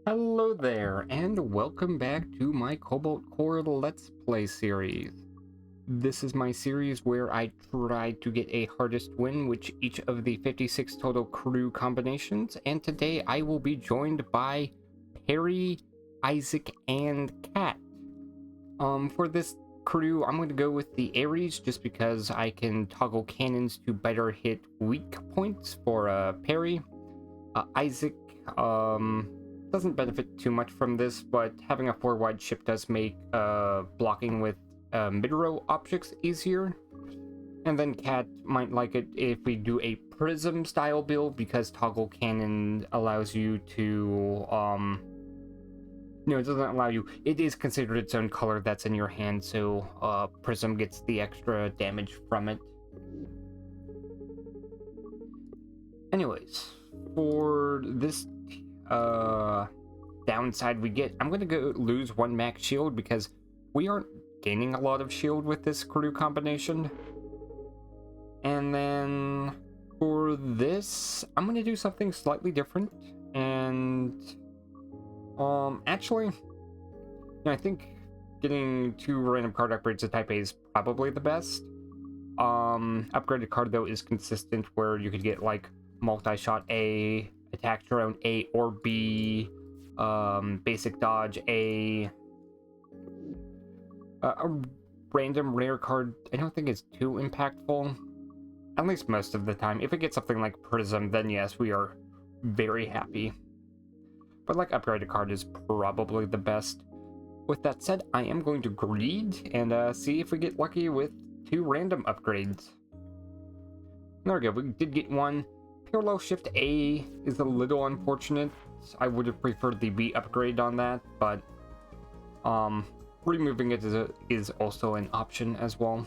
Hello there, and welcome back to my Cobalt Core Let's Play series. This is my series where I try to get a hardest win with each of the 56 total crew combinations, and today I will be joined by Peri, Isaac, and Kat. For this crew, I'm going to go with the Ares just because I can toggle cannons to better hit weak points for Peri. Isaac, doesn't benefit too much from this, but having a 4-wide ship does make blocking with mid-row objects easier. And then Cat might like it if we do a prism style build because toggle cannon allows you to it doesn't allow you, it is considered its own color that's in your hand, so prism gets the extra damage from it. Anyways, for this downside I'm gonna go lose one max shield because we aren't gaining a lot of shield with this crew combination. And then for this, I'm gonna do something slightly different, and actually, I think getting 2 random card upgrades to Type A is probably the best. Upgraded card though is consistent, where you could get like multi-shot A, attack drone A or B, basic dodge A random rare card. I don't think it's too impactful, at least most of the time. If it gets something like Prism, then yes, we are very happy. But like upgraded card is probably the best. With that said, I am going to greed and see if we get lucky with 2 random upgrades. There we go, we did get one. Parallel Shift A is a little unfortunate. I would have preferred the B upgrade on that, but removing it is also an option as well.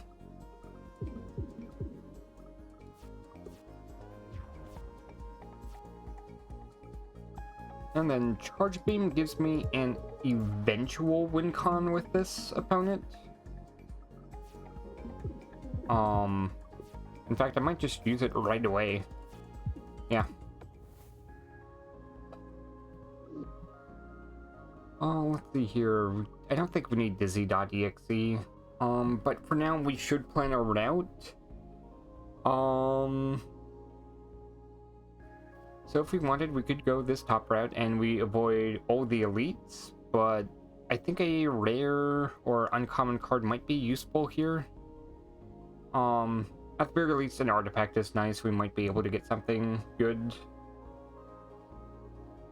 And then Charge Beam gives me an eventual win con with this opponent. In fact, I might just use it right away. Yeah. Oh, let's see here. I don't think we need Dizzy.exe. But for now, we should plan a route. So if we wanted, we could go this top route and we avoid all the elites, but I think a rare or uncommon card might be useful here. At the very least, an artifact is nice. We might be able to get something good.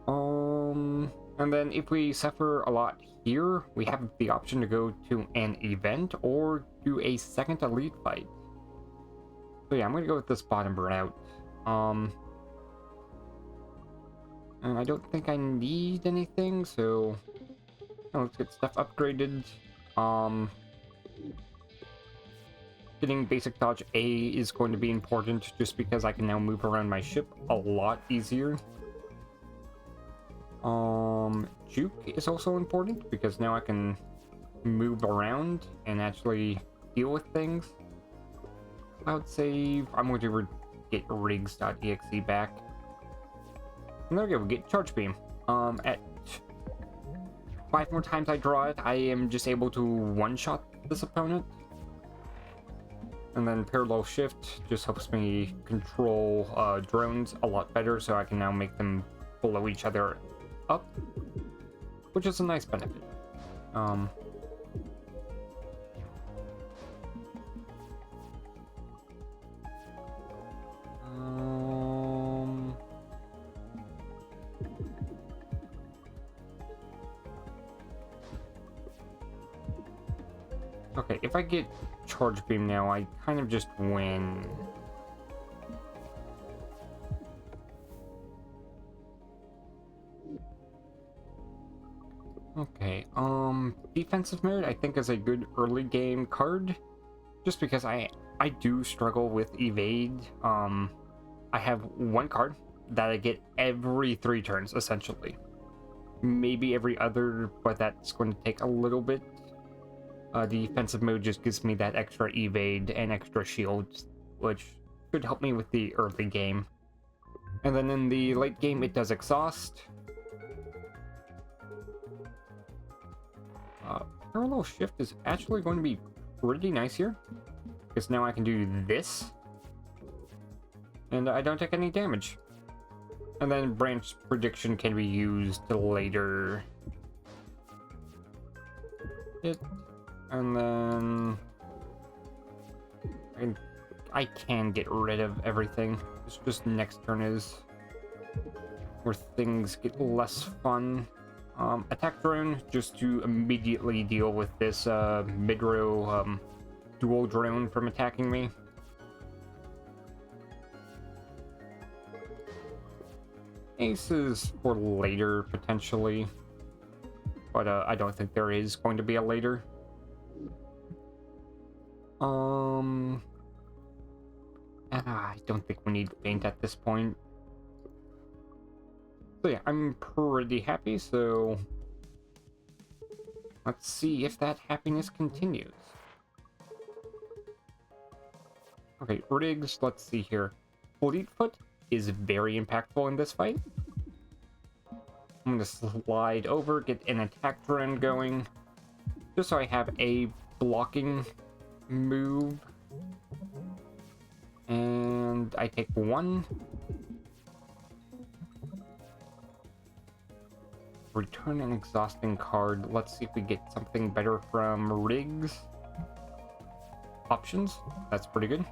And then if we suffer a lot here, we have the option to go to an event or do a second elite fight. So yeah, I'm gonna go with this bottom route. And I don't think I need anything, so let's get stuff upgraded. Getting basic dodge A is going to be important just because I can now move around my ship a lot easier. Juke is also important because now I can move around and actually deal with things. Cloud save. I'm going to get rigs.exe back. And there we go, we get Charge Beam. At 5 more times I draw it, I am just able to one-shot this opponent. And then Parallel Shift just helps me control drones a lot better, so I can now make them blow each other up, which is a nice benefit. Okay, if I get Charge Beam now, I kind of just win. Okay, defensive merit I think is a good early game card, just because I do struggle with evade. I have one card that I get every 3 turns, essentially. Maybe every other, but that's going to take a little bit. Defensive mode just gives me that extra evade and extra shield, which should help me with the early game. And then in the late game, it does exhaust. Parallel shift is actually going to be pretty nice here, because now I can do this, and I don't take any damage. And then branch prediction can be used later. And then I can get rid of everything. It's just next turn is where things get less fun. Attack drone, just to immediately deal with this mid-row dual drone from attacking me. Aces for later, potentially. But I don't think there is going to be a later. I don't think we need paint at this point. So yeah, I'm pretty happy, so let's see if that happiness continues. Okay, rigs, let's see here. Fleetfoot is very impactful in this fight. I'm gonna slide over, get an attack drone going, just so I have a blocking move. And I take one. Return an exhausting card. Let's see if we get something better from rigs. Options. That's pretty good.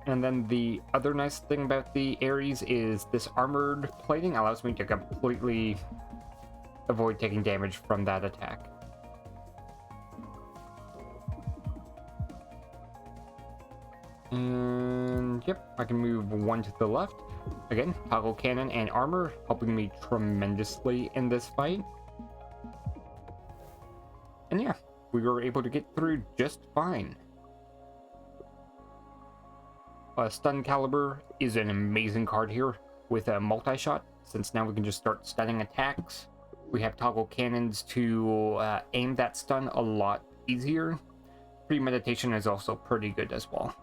And then the other nice thing about the Ares is this armored plating allows me to completely avoid taking damage from that attack. And yep, I can move one to the left. Again, toggle cannon and armor helping me tremendously in this fight. And yeah, we were able to get through just fine. Stun Caliber is an amazing card here with a multi-shot, since now we can just start stunning attacks. We have toggle cannons to aim that stun a lot easier. Premeditation is also pretty good as well.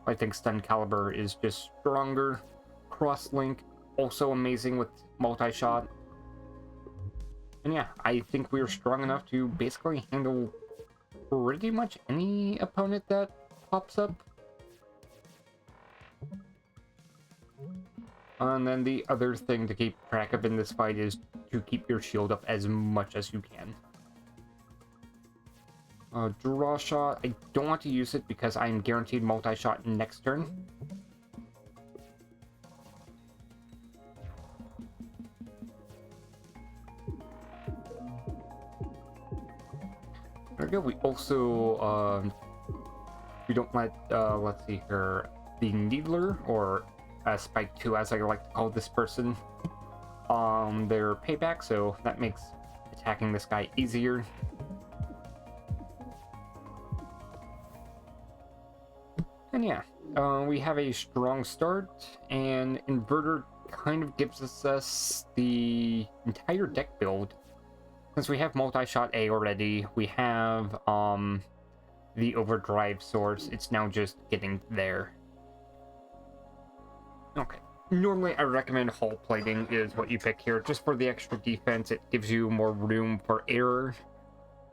I think Stun Caliber is just stronger. Crosslink, also amazing with multi-shot. And yeah, I think we're strong enough to basically handle pretty much any opponent that pops up. And then the other thing to keep track of in this fight is to keep your shield up as much as you can. Draw shot, I don't want to use it because I'm guaranteed multi-shot next turn. There we go. We also, we don't let, let's see here, the Needler, or Spike 2 as I like to call this person, their payback, so that makes attacking this guy easier. And yeah, we have a strong start, and Inverter kind of gives us the entire deck build. Since we have multi-shot A already, we have the overdrive source, it's now just getting there. Okay, normally I recommend hull plating is what you pick here, just for the extra defense. It gives you more room for error.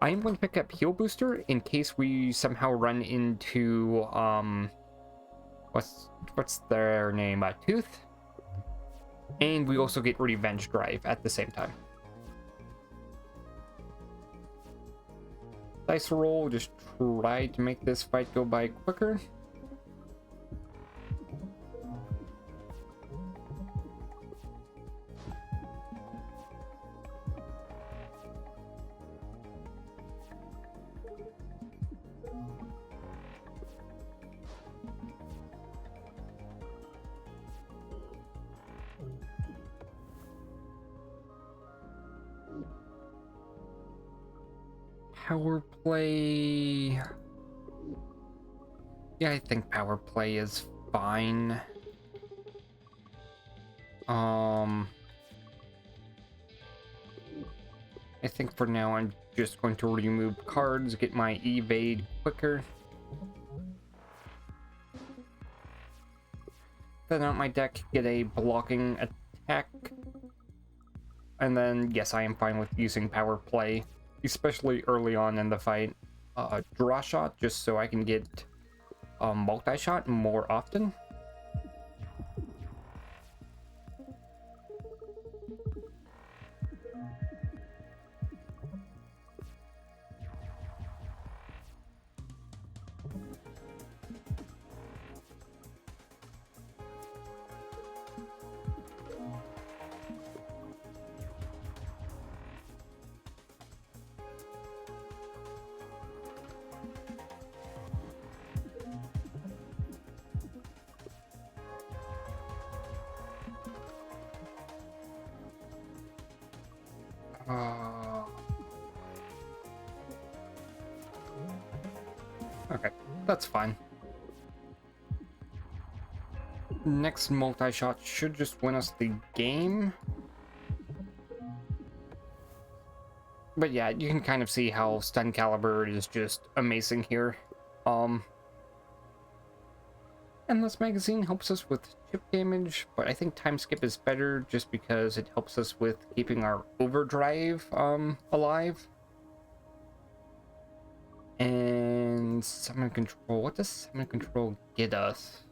I am going to pick up Heal Booster in case we somehow run into, what's their name? Tooth? And we also get Revenge Drive at the same time. Dice roll, just try to make this fight go by quicker. Power play. Yeah, I think power play is fine. I think for now I'm just going to remove cards, get my evade quicker. Then out my deck, get a blocking attack. And then, yes, I am fine with using power play, especially early on in the fight. Draw shot, just so I can get multi-shot more often. Okay, that's fine. Next multi-shot should just win us the game. But yeah, you can kind of see how stun caliber is just amazing here. And this magazine helps us with chip damage, but I think time skip is better just because it helps us with keeping our overdrive alive. And summon control. What does summon control get us?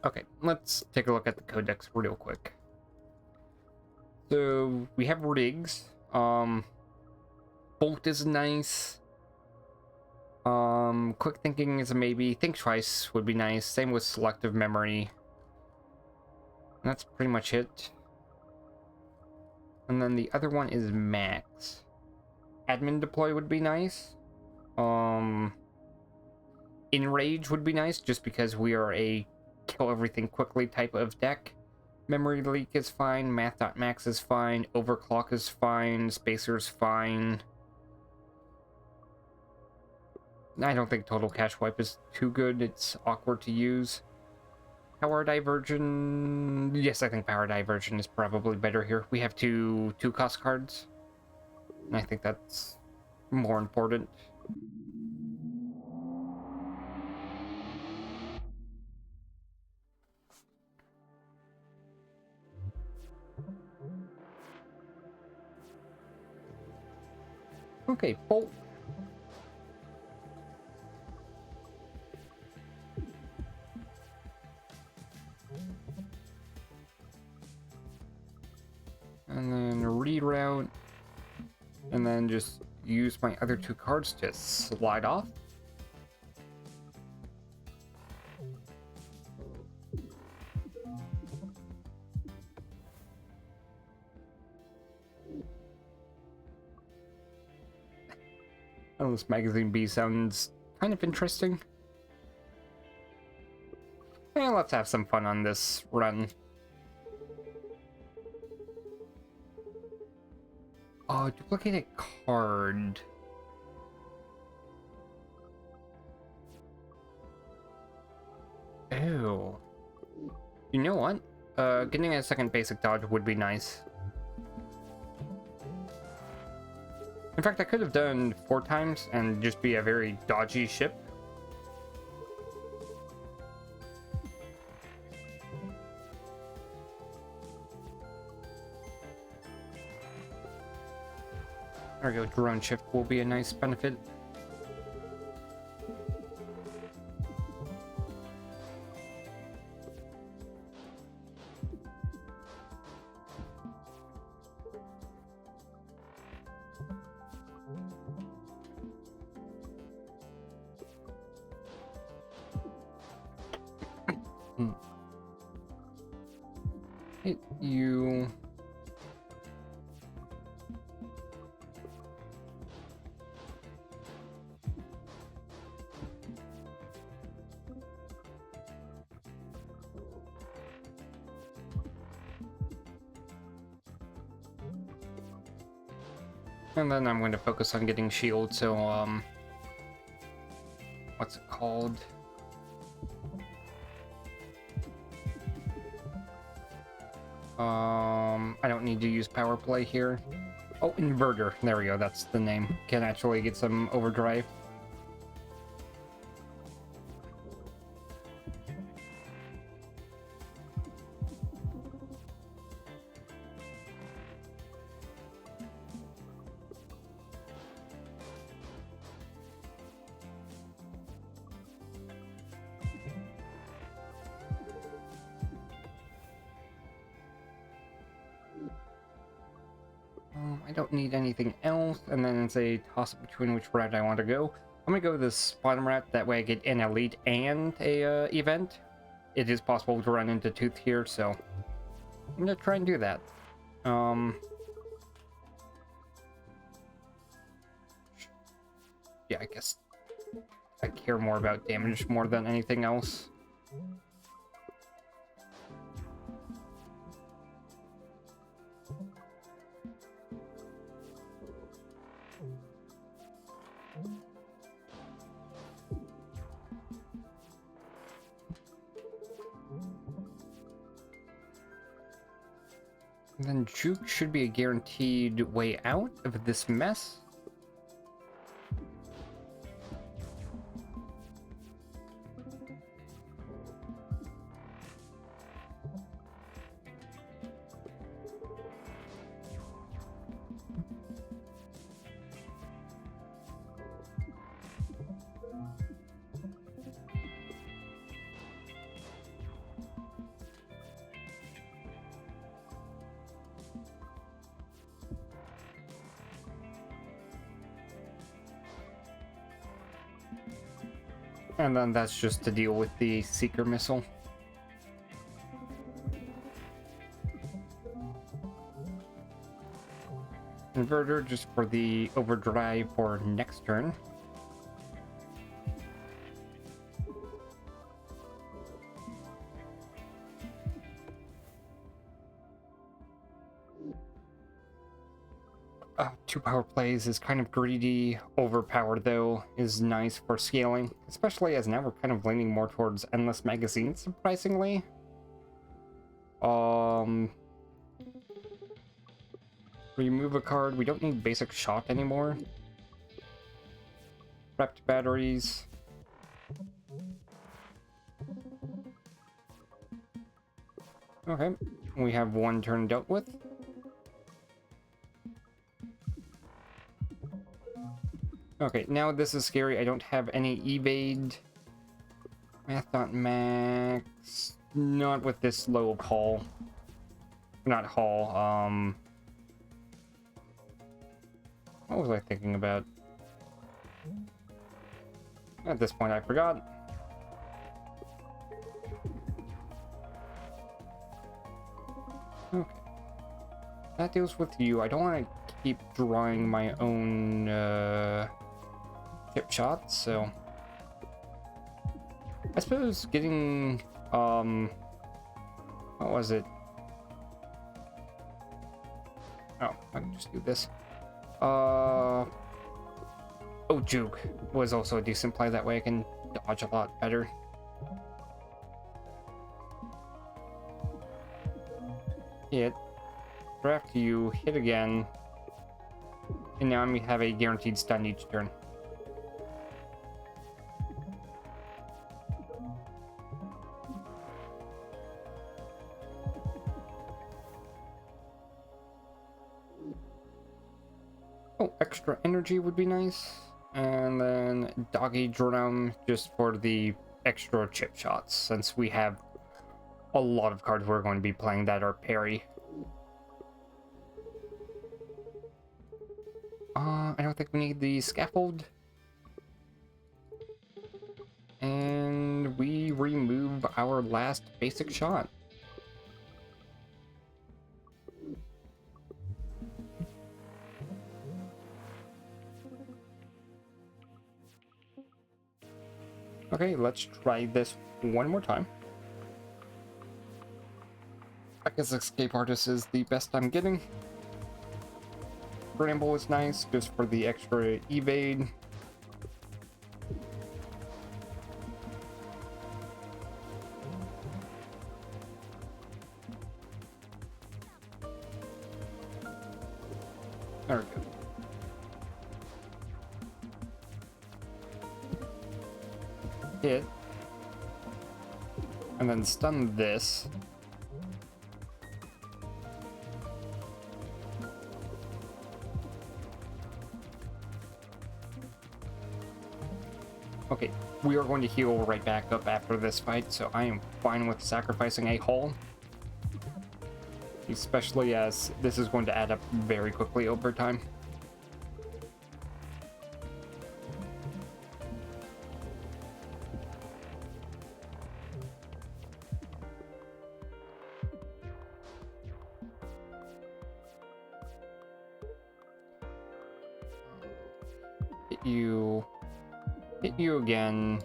Okay, let's take a look at the codex real quick. So we have rigs. Bolt is nice. Quick thinking is a maybe. Think twice would be nice. Same with selective memory. And that's pretty much it. And then the other one is max. Admin deploy would be nice. Enrage would be nice just because we are a kill everything quickly type of deck. Memory leak is fine. Math.max is fine. Overclock is fine. Spacer's fine. I don't think total cache wipe is too good. It's awkward to use. Power diversion. Yes, I think power diversion is probably better here. We have two cost cards, and I think that's more important. Okay, bolt. And then reroute. And then just use my other two cards to slide off. Oh, this magazine B sounds kind of interesting. Yeah, let's have some fun on this run. Oh, duplicate a card. Ew. You know what? Getting a second basic dodge would be nice. In fact, I could have done 4 times and just be a very dodgy ship. There we go, drone shift will be a nice benefit. Hit you. And then I'm going to focus on getting shield, so, what's it called? I don't need to use power play here. Oh, inverter. There we go, that's the name. Can actually get some overdrive. I don't need anything else. And then it's a toss-up between which route I want to go. I'm gonna go this bottom route. That way I get an elite and a event. It is possible to run into Tooth here, so I'm gonna try and do that. Yeah, I guess I care more about damage more than anything else. And then Juke should be a guaranteed way out of this mess. And then that's just to deal with the Seeker missile. Inverter just for the overdrive for next turn. Two power plays is kind of greedy. Overpowered, though, is nice for scaling, especially as now we're kind of leaning more towards endless magazines, surprisingly. Remove a card. We don't need basic shot anymore. Prepped batteries. Okay, we have one turn dealt with. Okay, now this is scary. I don't have any evade. Math not max. Not with this low of haul. Not haul, what was I thinking about? At this point, I forgot. Okay. That deals with you. I don't want to keep drawing my own, chip shots, so I suppose getting what was it? Oh, I can just do this. Oh, Juke was also a decent play. That way I can dodge a lot better. Hit, draft you, hit again, and now we have a guaranteed stun each turn. Oh, extra energy would be nice. And then Doggy Drum just for the extra chip shots, since we have a lot of cards we're going to be playing that are Peri. I don't think we need the scaffold. And we remove our last basic shot. Okay, let's try this one more time. I guess Escape Artist is the best I'm getting. Bramble is nice, just for the extra evade. There we go. Hit. And then stun this. Okay, we are going to heal right back up after this fight, so I am fine with sacrificing a hull. especially as this is going to add up very quickly over time. Hit you again.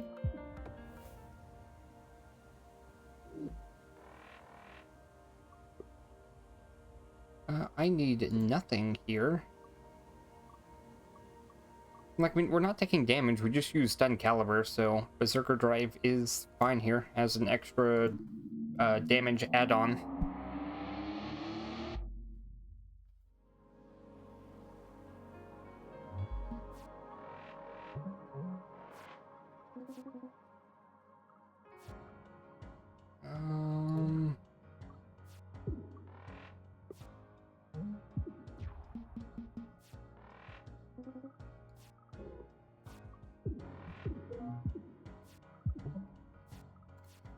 I need nothing here. Like, I mean, we're not taking damage, we just use stun caliber, so Berserker Drive is fine here as an extra damage add-on.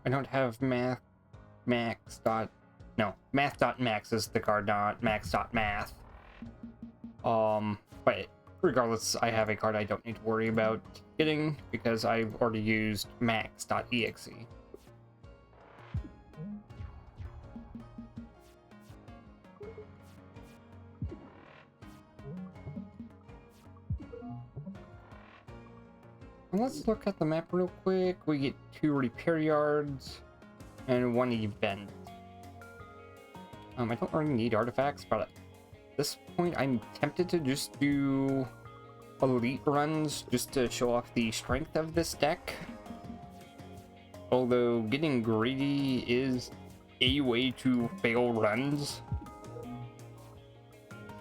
I don't have math math.max is the card, not max.math. But regardless, I have a card I don't need to worry about getting because I've already used max.exe. Let's look at the map real quick. We get 2 repair yards and 1 event. I don't really need artifacts, but at this point I'm tempted to just do elite runs just to show off the strength of this deck. Although getting greedy is a way to fail runs.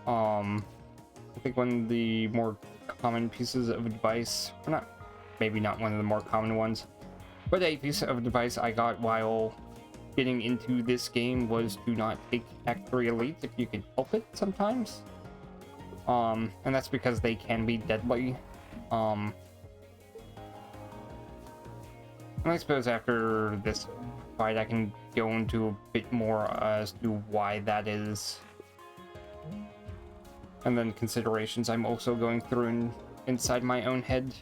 I think one of the more common pieces of advice, or not, maybe not one of the more common ones, but a piece of advice I got while getting into this game was to not take Act 3 elites if you can help it sometimes. And that's because they can be deadly. And I suppose after this fight I can go into a bit more as to why that is. And then considerations I'm also going through inside my own head.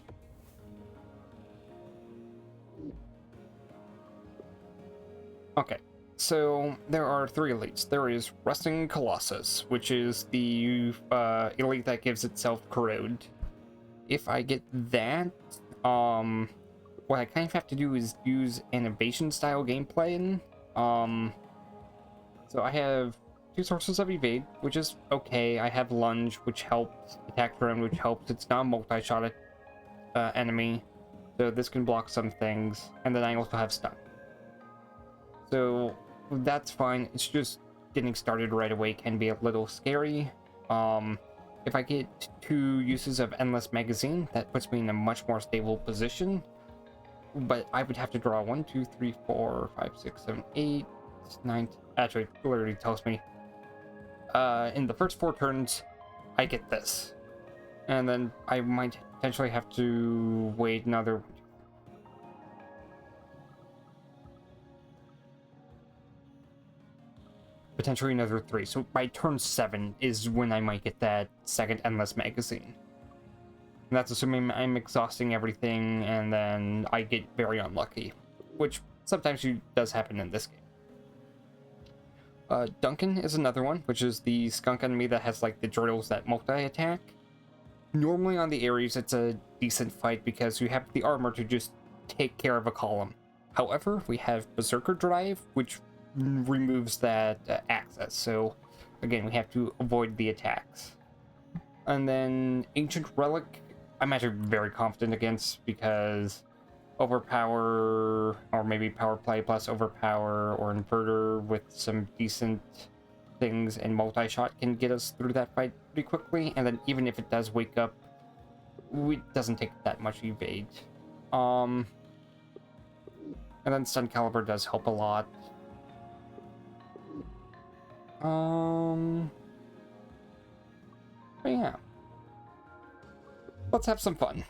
Okay, so there are 3 elites. There is Rusting Colossus, which is the elite that gives itself corrode. If I get that, what I kind of have to do is use an evasion style gameplay. So I have 2 sources of evade, which is okay. I have lunge, which helps, attack drone, which helps. It's not a multi-shot enemy, so this can block some things. And then I also have stun. So that's fine. It's just getting started right away can be a little scary. If I get 2 uses of Endless Magazine, that puts me in a much more stable position. But I would have to draw 1, 2, 3, 4, 5, 6, 7, 8, 9. Actually, it literally tells me. In the first 4 turns, I get this. And then I might potentially have to wait another... potentially another 3. So by turn 7 is when I might get that second Endless Magazine. And that's assuming I'm exhausting everything and then I get very unlucky, which sometimes does happen in this game. Duncan is another one, which is the skunk enemy that has like the drills that multi-attack. Normally on the Ares it's a decent fight because you have the armor to just take care of a column. However, we have Berserker Drive, which removes that access, so again we have to avoid the attacks. And then Ancient Relic I'm actually very confident against because overpower, or maybe power play plus overpower or inverter with some decent things and multi-shot can get us through that fight pretty quickly. And then even if it does wake up, it doesn't take that much evade. And then stun caliber does help a lot. But yeah, let's have some fun.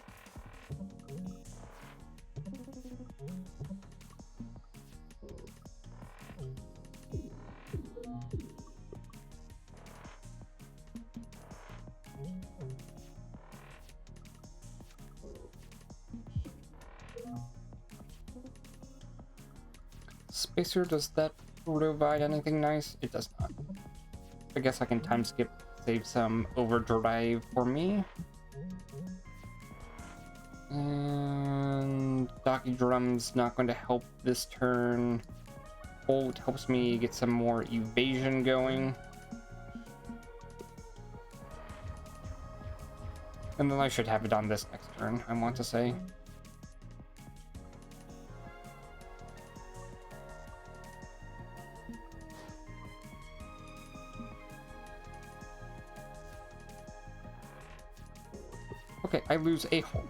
spacer, does that provide anything nice? It does not. I guess I can time skip, save some overdrive for me. And Docky Drum's not going to help this turn. Bolt helps me get some more evasion going. And then I should have it on this next turn, I want to say. Okay, I lose a hull.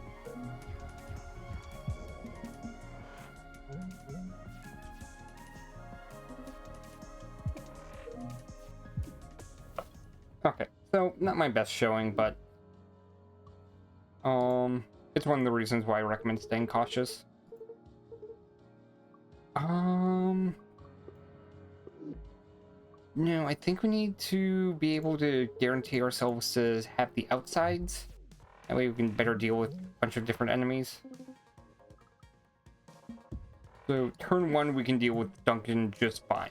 Okay, so not my best showing, but it's one of the reasons why I recommend staying cautious. No, I think we need to be able to guarantee ourselves to have the outsides. That way we can better deal with a bunch of different enemies. So turn 1 we can deal with Duncan just fine.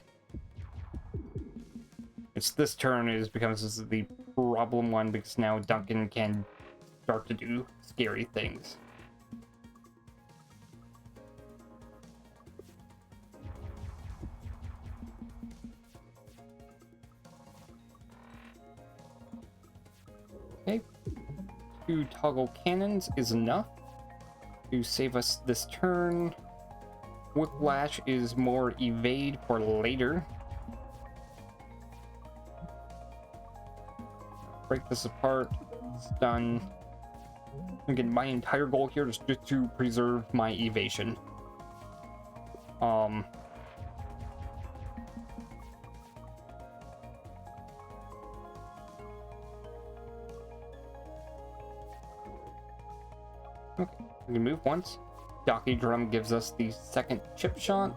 It's this turn becomes the problem one because now Duncan can start to do scary things. Okay, 2 toggle cannons is enough to save us this turn. Whiplash is more evade for later. Break this apart. It's done. Again, my entire goal here is just to preserve my evasion. Okay, we can move once. Docky Drum gives us the second chip shot.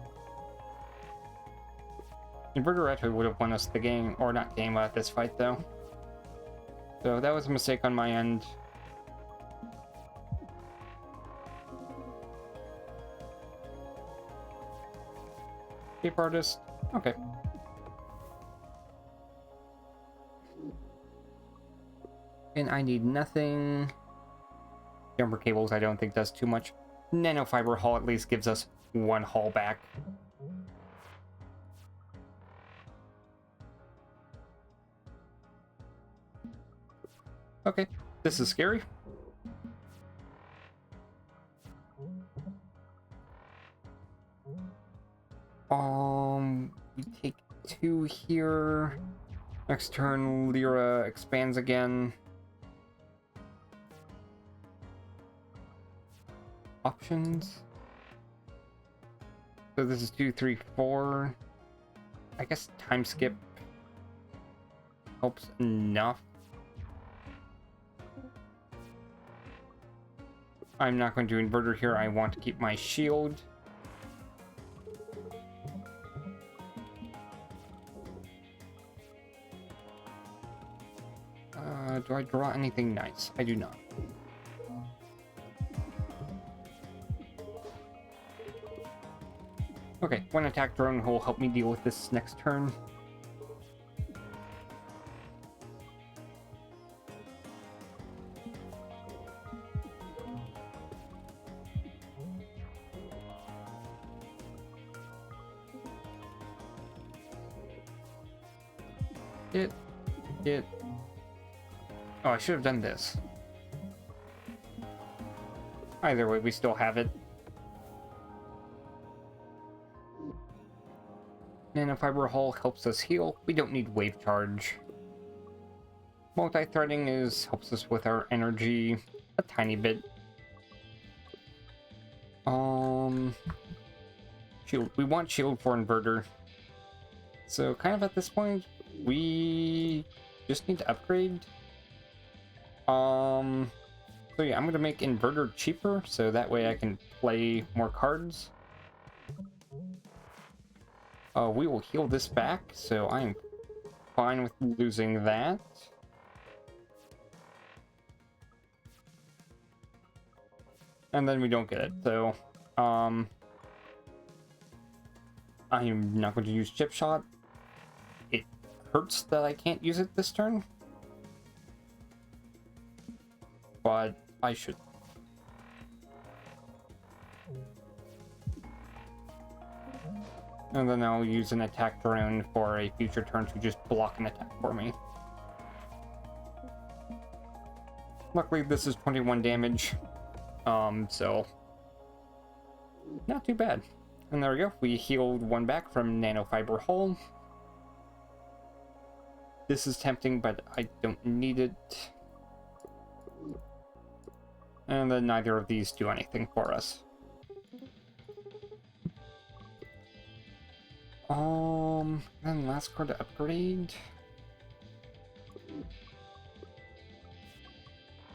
Inverter actually would have won us the game, or not game, this fight though. So that was a mistake on my end. Cape Artist, okay. And I need nothing. Jumper cables I don't think does too much. Nanofiber hull at least gives us 1 hull back. Okay, this is scary. We take 2 here. Next turn, Lyra expands again. Options. So this is 2, 3, 4. I guess time skip helps enough. I'm not going to inverter here. I want to keep my shield. Do I draw anything nice? I do not. Okay, 1 attack drone will help me deal with this next turn. Oh, I should have done this. Either way, we still have it. Nanofiber hull helps us heal. We don't need wave charge. Multi-threading helps us with our energy a tiny bit. Shield. We want shield for inverter. So kind of at this point, we just need to upgrade. So yeah, I'm gonna make inverter cheaper so that way I can play more cards. We will heal this back, so I am fine with losing that. And then we don't get it, so I'm not going to use chip shot. It hurts that I can't use it this turn, but I should. And then I'll use an attack drone for a future turn to just block an attack for me. Luckily, this is 21 damage, so not too bad. And there we go. We healed one back from Nanofiber Hull. This is tempting, but I don't need it. And then neither of these do anything for us. Then last card to upgrade.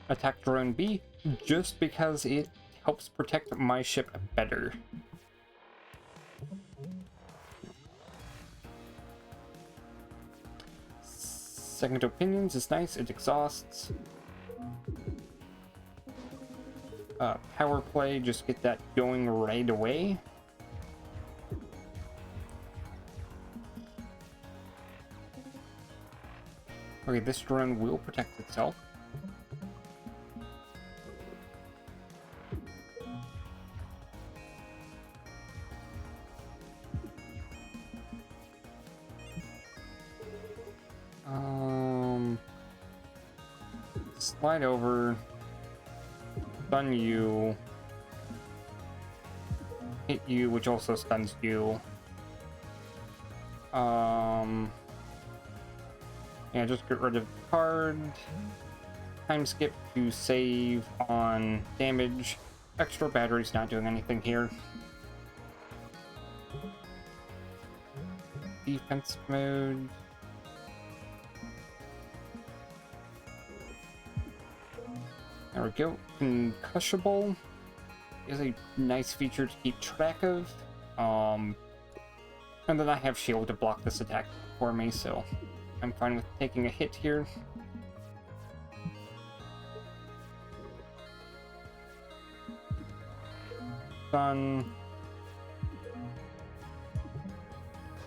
Attack Drone B, just because it helps protect my ship better. Second Opinions is nice, it exhausts. Power Play, just get that going right away. Okay, this drone will protect itself. Slide over, stun you, hit you, which also stuns you. Yeah, just get rid of the card. Time skip to save on damage. Extra battery's not doing anything here. Defense mode. There we go. Concussible is a nice feature to keep track of. And then I have shield to block this attack for me, so I'm fine with taking a hit here. Stun.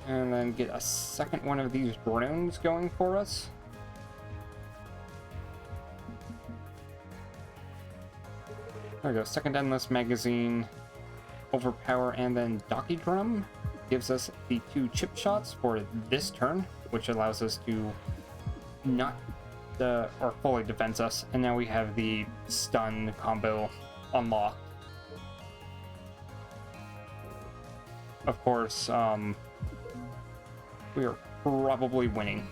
And then get a second one of these drones going for us. There we go, second endless magazine, overpower, and then Docky Drum gives us the 2 chip shots for this turn, which allows us to not or fully defense us, and now we have the stun combo unlocked. Of course, we are probably winning.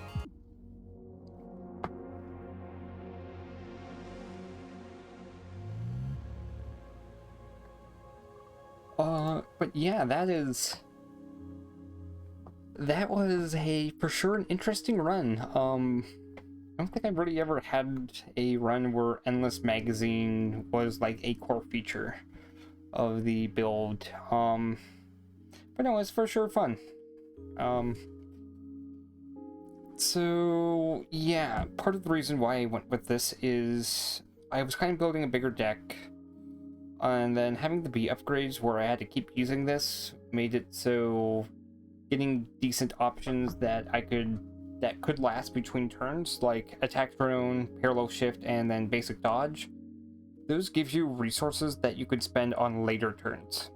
But yeah, that was for sure an interesting run. I don't think I've really ever had a run where Endless Magazine was like a core feature of the build. But no, it's for sure fun. So yeah, part of the reason why I went with this is I was kind of building a bigger deck, and then having the B upgrades where I had to keep using this made it so getting decent options that could last between turns, like attack drone, parallel shift, and then basic dodge. Those give you resources that you could spend on later turns.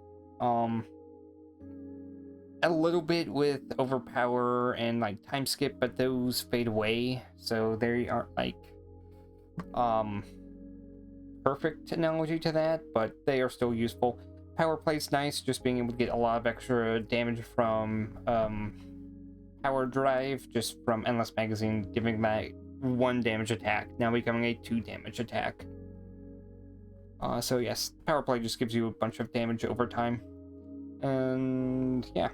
A little bit with overpower and like time skip, but those fade away, so they aren't like perfect analogy to that, but they are still useful. Power play's nice, just being able to get a lot of extra damage from power drive, just from Endless Magazine, giving that 1 damage attack, now becoming a 2 damage attack. So yes, power play just gives you a bunch of damage over time. And yeah.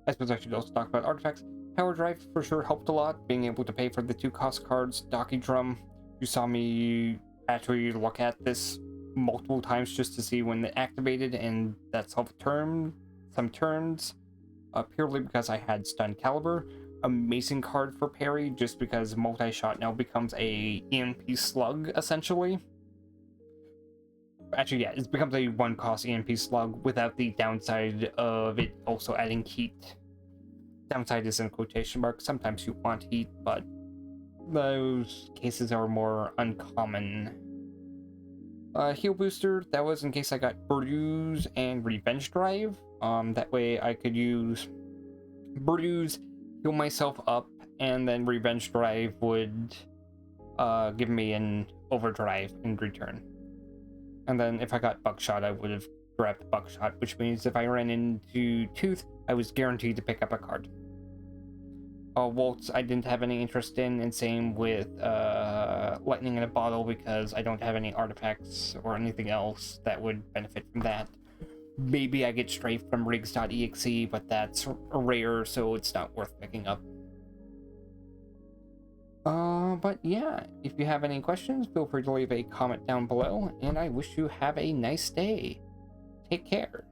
I suppose I should also talk about artifacts. Power drive for sure helped a lot, being able to pay for the 2 cost cards. Docky Drum, you saw me actually look at this multiple times just to see when it activated, and that's some turns, purely because I had Stun Caliber. Amazing card for Peri, just because multi-shot now becomes a EMP slug, essentially. Actually, yeah, it becomes a 1 cost EMP slug without the downside of it also adding heat. Downside is in quotation marks. Sometimes you want heat, but those cases are more uncommon. Heal booster, that was in case I got Bruise and Revenge Drive. That way I could use Bruise, heal myself up, and then Revenge Drive would give me an overdrive in return. And then if I got Buckshot, I would have grabbed Buckshot, which means if I ran into Tooth, I was guaranteed to pick up a card. Waltz, I didn't have any interest in, and same with Lightning in a Bottle, because I don't have any artifacts or anything else that would benefit from that. Maybe I get Strafe from Riggs.exe, but that's rare, so it's not worth picking up. But yeah, if you have any questions, feel free to leave a comment down below, and I wish you have a nice day. Take care.